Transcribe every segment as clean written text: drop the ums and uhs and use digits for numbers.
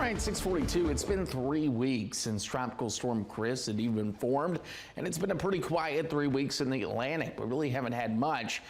right, 6:42. It's been 3 weeks since Tropical Storm Chris had even formed, and it's been a pretty quiet 3 weeks in the Atlantic. We really haven't had much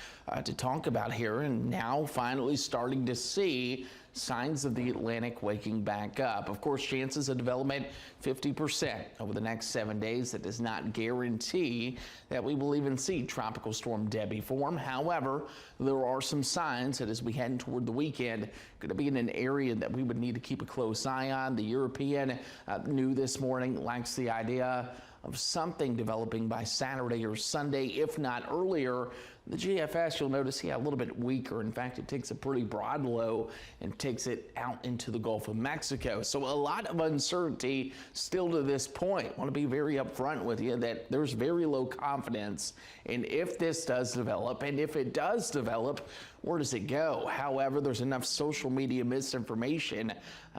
to talk about here, and now finally starting to see signs of the Atlantic waking back up. Of course, chances of development 50% over the next 7 days. That does not guarantee that we will even see Tropical Storm Debbie form. However, there are some signs that as we head toward the weekend, going to be in an area that we would need to keep a close eye on. The European New this morning likes the idea of something developing by Saturday or Sunday, if not earlier. The GFS, you'll notice, a little bit weaker. In fact, it takes a pretty broad low and takes it out into the Gulf of Mexico. So a lot of uncertainty still to this point. I want to be very upfront with you that there's very low confidence in if this does develop, and if it does develop, where does it go? However, there's enough social media misinformation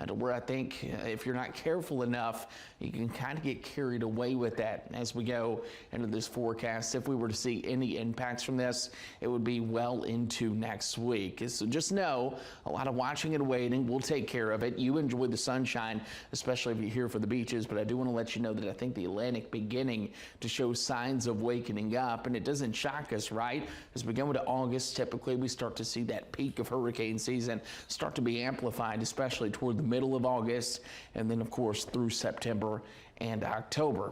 to where I think if you're not careful enough, you can kind of get carried away with that as we go into this forecast. If we were to see any impacts from this, it would be well into next week. So just know, a lot of watching and waiting. We'll take care of it. You enjoy the sunshine, especially if you're here for the beaches, but I do want to let you know that I think the Atlantic beginning to show signs of wakening up, and it doesn't shock us, right? As we go into August, typically we start to see that peak of hurricane season start to be amplified, especially toward the middle of August, and then of course through September and October.